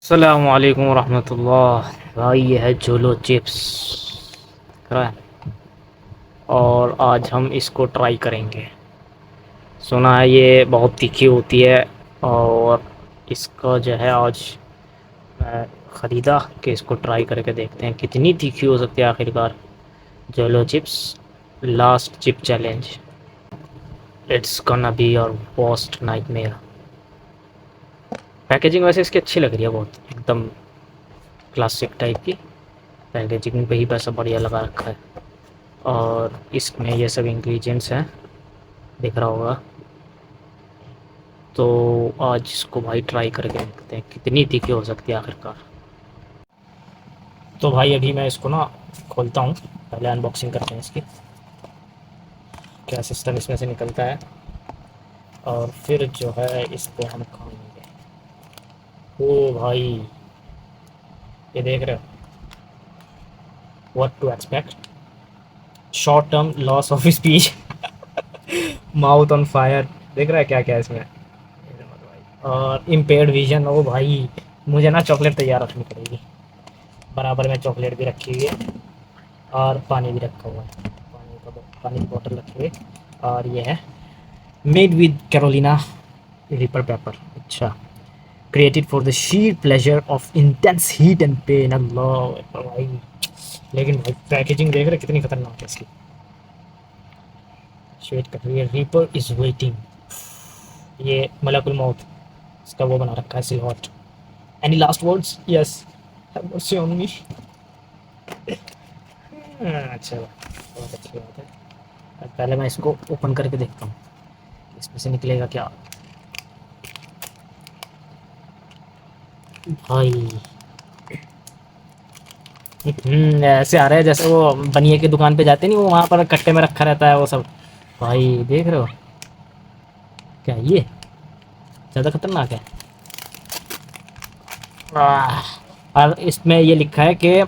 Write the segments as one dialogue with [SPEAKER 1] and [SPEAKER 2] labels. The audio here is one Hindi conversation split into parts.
[SPEAKER 1] अस्सलामुअलैकुम रहमतुल्लाह। भाई ये है जोलो चिप्स दिख रहा है। और आज हम इसको ट्राई करेंगे। सुना है ये बहुत तीखी होती है और इसका जो है आज मैं ख़रीदा कि इसको ट्राई करके देखते हैं कितनी तीखी हो सकती है आखिरकार। Jolo chips last chip challenge, it's gonna be your worst nightmare. Packaging वैसे इसकी अच्छी लग रही है, बहुत एकदम क्लासिक टाइप की पैकेजिंग पे ही पैसा बढ़िया लगा रखा है। और इसमें ये सब इंग्रेडिएंट्स हैं, दिख रहा होगा। तो आज इसको भाई ट्राई करके देखते हैं कितनी तीखी हो सकती है आखिरकार। तो भाई अभी मैं इसको ना खोलता हूँ, पहले अनबॉक्सिंग करते हैं इसकी, क्या सिस्टम इसमें से निकलता है और फिर जो है इसको हम खाएंगे। ओ भाई ये देख रहे हो, what to expect, short term loss of speech, mouth on fire, देख रहा है क्या क्या है इसमें। और इम्पेयर्ड विजन। ओ भाई मुझे ना चॉकलेट तैयार रखनी पड़ेगी, बराबर में चॉकलेट भी रखी हुई है और पानी भी रखा हुआ है, पानी की बोतल रखी हुई। और ये है made with Carolina Reaper pepper. अच्छा, created for the sheer pleasure of intense heat and pain. Allah भाई, लेकिन भाई पैकेजिंग देख रहे कितनी खतरनाक है इसकी। शेड कर रही है, रीपर इज वेटिंग। ये मलकुल मौत इसका वो बना रखा है, silhouette. Any last words? Yes, have mercy on me. अच्छा, बहुत अच्छी बात है। अब पहले मैं इसको ओपन करके देखता हूँ इसमें से निकलेगा क्या। भाई ऐसे आ रहे हैं जैसे वो बनिए की दुकान पे जाते नहीं, वो वहाँ पर कट्टे में रखा रहता है वो सब। भाई देख रहे हो क्या, ये ज़्यादा खतरनाक है। और इसमें ये लिखा है कि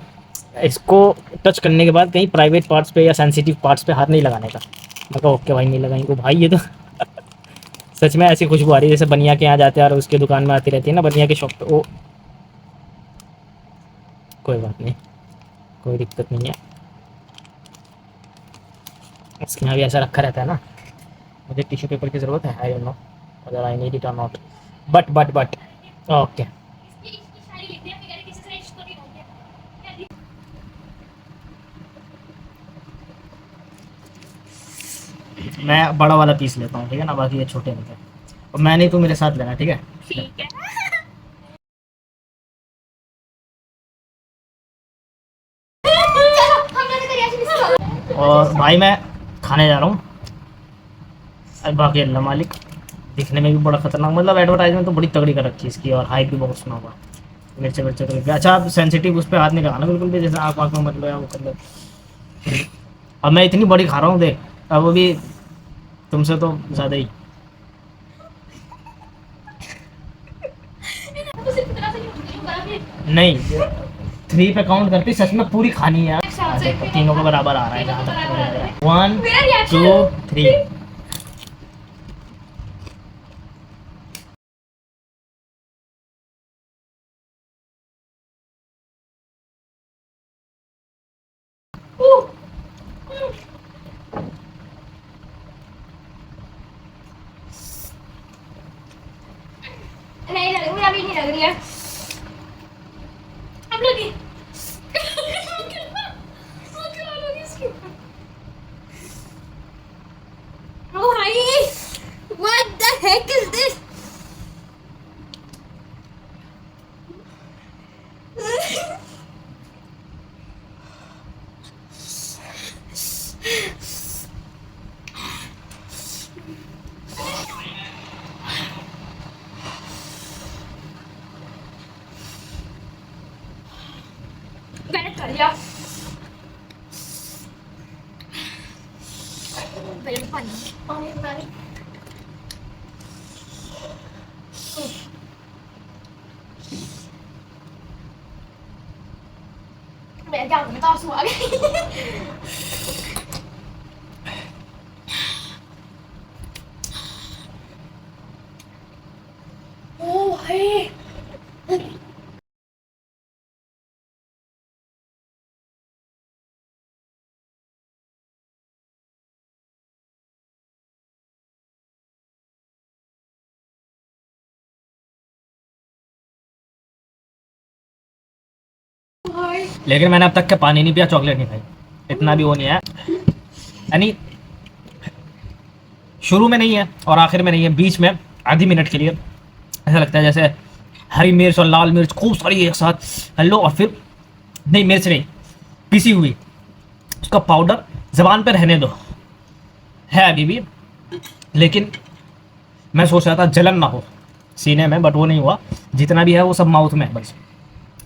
[SPEAKER 1] इसको टच करने के बाद कहीं प्राइवेट पार्ट्स पे या सेंसिटिव पार्ट्स पे हाथ नहीं लगाने का। मैं कहा ओके भाई, नहीं लगाएंगे। भाई ये तो सच में ऐसी खुशबू आ रही है जैसे बनिया के यहाँ जाते हैं और उसके दुकान में आती रहती है ना, बनिया के शॉप पे। ओ कोई बात नहीं, कोई दिक्कत नहीं है। इसके यहाँ भी ऐसा रखा रहता है ना। मुझे टिश्यू पेपर की ज़रूरत है, आई डोंट नो अगर आई नीड इट और नॉट, बट ओके। मैं बड़ा वाला पीस लेता हूँ, ठीक है ना, बाकी ये छोटे होते हैं। और मैं नहीं तो मेरे साथ लेना, ठीक है। ठीक है। और भाई मैं खाने जा रहा हूँ। अब बाकी अल्लाह मालिक। दिखने में भी बड़ा खतरनाक, मतलब एडवर्टाइजमेंट तो बड़ी तगड़ी कर रखी है इसकी और हाइप भी बहुत सुना हुआ। मिर्चे मिर्चे तो लगे। अच्छा, आप सेंसिटिव उस पर हाथ नहीं लगाना बिल्कुल भी, जैसे आँख आँख में मत लो या वो कर लो। अब मैं इतनी बड़ी खा रहा हूँ देख, अब वो भी तुमसे तो ज़्यादा ही। नहीं, 3 पे काउंट करती, सच में पूरी खानी है। देखो तीनों को बराबर आ रहा है जहाँ तक। 1 2 3। नहीं लग रही, अभी नहीं लग रही है। अब लगी। Oh, hi. What the heck is this? मैंने कर लिया। पहले पानी पानी पानी। मैं क्या मैं तो आंसू आ गए। ओ भाई लेकिन मैंने अब तक के पानी नहीं पिया, चॉकलेट नहीं खाई, इतना भी वो नहीं है। यानी शुरू में नहीं है और आखिर में नहीं है, बीच में आधी मिनट के लिए ऐसा लगता है जैसे हरी मिर्च और लाल मिर्च खूब सारी एक साथ हेलो, और फिर नहीं, मिर्च नहीं, पिसी हुई, उसका पाउडर ज़बान पर रहने दो, है अभी भी। लेकिन मैं सोच रहा था जलन ना हो सीने में, बट वो नहीं हुआ। जितना भी है वो सब माउथ में है, बस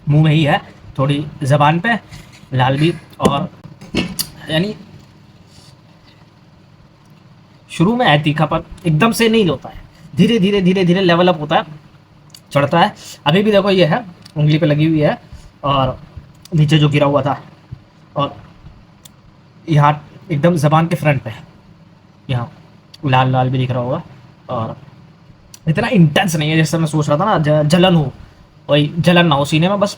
[SPEAKER 1] मुंह में ही है, थोड़ी ज़बान पे, लाल भी। और यानी शुरू में है तीखा, पर एकदम से नहीं होता है, धीरे धीरे धीरे धीरे लेवल अप होता है, चढ़ता है। अभी भी देखो ये है, उंगली पे लगी हुई है, और नीचे जो गिरा हुआ था, और यहाँ एकदम ज़बान के फ्रंट पे यहाँ लाल लाल भी दिख रहा होगा। और इतना इंटेंस नहीं है जैसे मैं सोच रहा था ना, जलन हो, वही जलन ना हो सीने में, बस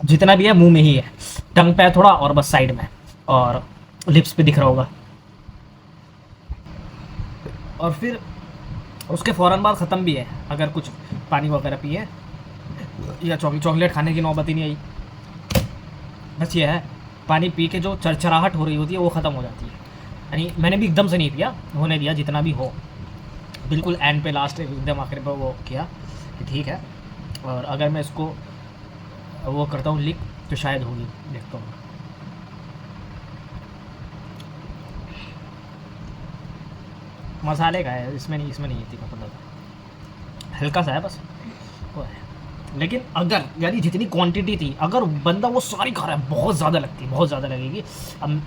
[SPEAKER 1] जितना भी है मुंह में ही है, टंग पे है थोड़ा, और बस साइड में, और लिप्स पे दिख रहा होगा। और फिर उसके फ़ौरन बाद ख़त्म भी है, अगर कुछ पानी वगैरह पिए या चॉकलेट खाने की नौबत ही नहीं आई। बस ये है, पानी पी के जो चरचराहट हो रही होती है वो ख़त्म हो जाती है। यानी मैंने भी एकदम से नहीं पिया, होने दिया जितना भी हो, बिल्कुल एंड पे लास्ट एकदम आखिर पर वो किया कि ठीक है। और अगर मैं इसको वो करता हूँ लीक तो शायद होगी, देखता हूँ। मसाले का है, इसमें नहीं, इसमें नहीं है तीखा पड़ता, हल्का सा है बस वो है। लेकिन अगर यानी जितनी क्वांटिटी थी, अगर बंदा वो सारी खा रहा है, बहुत ज़्यादा लगती है, बहुत ज़्यादा लगेगी। अब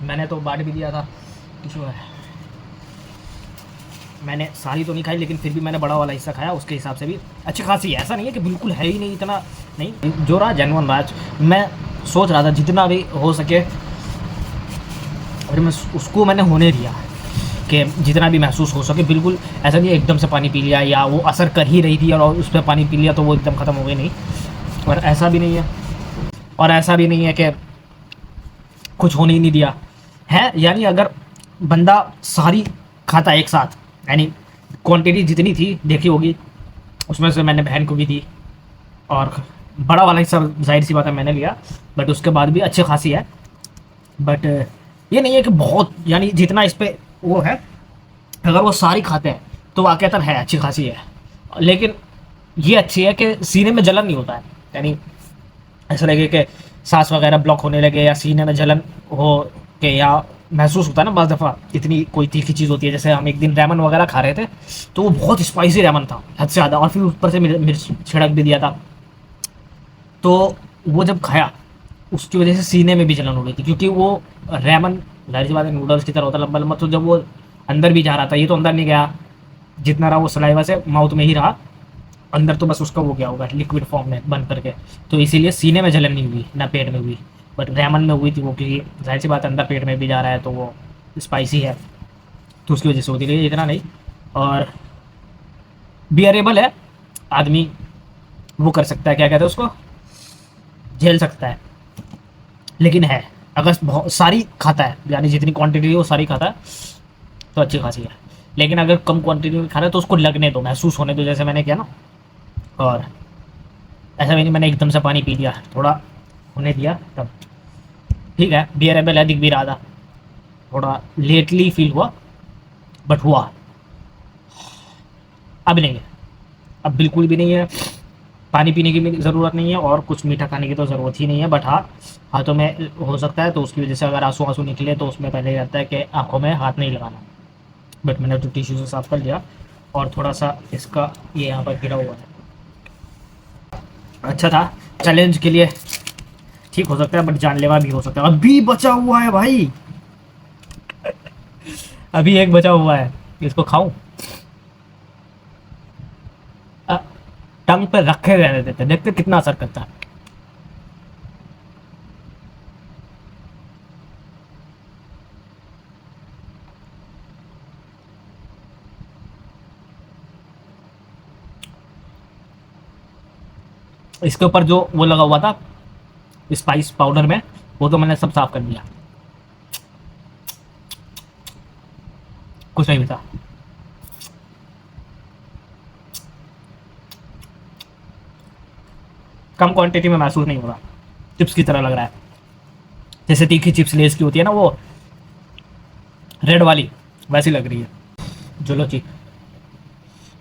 [SPEAKER 1] मैंने तो बांट भी दिया था, जो है मैंने सारी तो नहीं खाई, लेकिन फिर भी मैंने बड़ा वाला हिस्सा खाया, उसके हिसाब से भी अच्छी खासी है। ऐसा नहीं है कि बिल्कुल है ही नहीं, इतना नहीं, जो रहा जेनुअन राज। मैं सोच रहा था जितना भी हो सके, और मैं उसको मैंने होने दिया कि जितना भी महसूस हो सके। बिल्कुल ऐसा नहीं है एकदम से पानी पी लिया, या वो असर कर ही रही थी और उस पर पानी पी लिया तो वो एकदम ख़त्म हो गई, नहीं। और ऐसा भी नहीं है, और ऐसा भी नहीं है कि कुछ होने ही नहीं दिया है। यानी अगर बंदा सारी खाता एक साथ, यानी क्वांटिटी जितनी थी देखी होगी, उसमें से मैंने बहन को भी दी, और बड़ा वाला हिस्सा जाहिर सी बात है मैंने लिया, बट उसके बाद भी अच्छी खासी है। बट ये नहीं है कि बहुत, यानी जितना इस पर वो है, अगर वो सारी खाते हैं तो वाक़ईतन है अच्छी खासी है। लेकिन ये अच्छी है कि सीने में जलन नहीं होता है, यानी ऐसा लगे कि सांस वगैरह ब्लॉक होने लगे, या सीने में जलन हो के, या महसूस होता है ना बाज़ दफ़ा इतनी कोई तीखी चीज़ होती है। जैसे हम एक दिन रैमन वगैरह खा रहे थे, तो वो बहुत स्पाइसी रैमन था, हद से ज़्यादा, और फिर ऊपर से मिर्च छिड़क भी दिया था। तो वो जब खाया, उसकी वजह से सीने में भी जलन हो गई थी, क्योंकि वो रैमन जाहिर सी बात है नूडल्स की तरह होता है लंबा लंबा, तो जब वो अंदर भी जा रहा था, ये तो अंदर नहीं गया, जितना रहा वो सलाइवा से माउथ में ही रहा, अंदर तो बस उसका वो गया होगा लिक्विड फॉर्म में बन करके, तो इसीलिए सीने में जलन नहीं हुई, ना पेट में हुई। बट रैमन में हुई थी वो, क्योंकि जाहिर सी बात है अंदर पेट में भी जा रहा है, तो वो स्पाइसी है, तो उसकी वजह से होती रही, इतना नहीं। और बियरेबल है, आदमी वो कर सकता है, क्या कहते हैं उसको, झेल सकता है। लेकिन है, अगर बहुत सारी खाता है, यानी जितनी क्वांटिटी है वो सारी खाता है, तो अच्छी खासी है। लेकिन अगर कम क्वांटिटी में खा रहा है तो उसको लगने दो, महसूस होने दो, जैसे मैंने किया ना। और ऐसा भी नहीं मैंने एकदम से पानी पी लिया, थोड़ा होने दिया तब ठीक है। बियरेबल है, दिख भी रहा था, थोड़ा लेटली फील हुआ, बट हुआ। अब नहीं है, अब बिल्कुल भी नहीं है, पानी पीने की भी ज़रूरत नहीं है, और कुछ मीठा खाने की तो ज़रूरत ही नहीं है। बट हाँ, हाथों में हो सकता है, तो उसकी वजह से अगर आंसू आंसू निकले तो उसमें पहले ही रहता है कि आंखों में हाथ नहीं लगाना। बट मैंने तो टिश्यू से साफ कर लिया, और थोड़ा सा इसका ये यहाँ पर गिरा हुआ है, अच्छा था चैलेंज के लिए, ठीक हो सकता है, बट जानलेवा भी हो सकता है। अभी बचा हुआ है भाई, अभी एक बचा हुआ है, इसको खाऊं? टंग पे रखे रहने देते, देखते कितना असर करता है। इसके ऊपर जो वो लगा हुआ था स्पाइस पाउडर में, वो तो मैंने सब साफ कर दिया, कुछ नहीं बचा। कम क्वांटिटी में महसूस नहीं हो रहा, चिप्स की तरह लग रहा है, जैसे तीखी चिप्स लेस की होती है ना वो रेड वाली, वैसी लग रही है। चलो जी,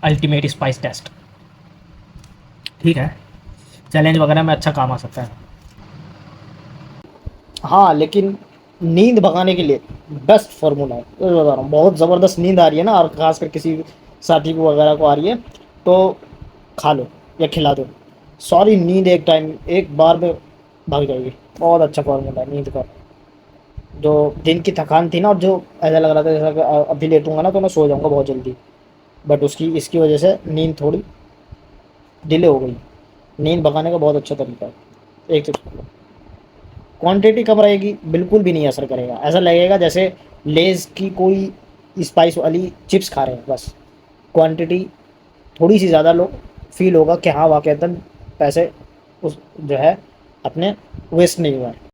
[SPEAKER 1] अल्टीमेट स्पाइस टेस्ट। ठीक है, चैलेंज वगैरह में अच्छा काम आ सकता है। हाँ लेकिन नींद भगाने के लिए बेस्ट फार्मूला है, तो बता रहा हूँ। बहुत ज़बरदस्त नींद आ रही है ना, और खासकर किसी साथी को वगैरह को आ रही है, तो खा लो या खिला दो, सॉरी नींद एक टाइम एक बार में भाग जाएगी। बहुत अच्छा फार्मूला है नींद का। जो दिन की थकान थी ना, और जो ऐसा लग रहा था जैसा कि अभी लेटूंगा ना तो मैं सो जाऊंगा बहुत जल्दी, बट उसकी इसकी वजह से नींद थोड़ी डिले हो गई। नींद भगाने का बहुत अच्छा तरीका है। एक तो क्वांटिटी कम रहेगी, बिल्कुल भी नहीं असर करेगा, ऐसा लगेगा जैसे लेज़ की कोई स्पाइस वाली चिप्स खा रहे हैं बस। क्वांटिटी थोड़ी सी ज़्यादा लो, फील होगा कि हाँ वाक़ईतन पैसे उस जो है अपने वेस्ट नहीं हुआ है।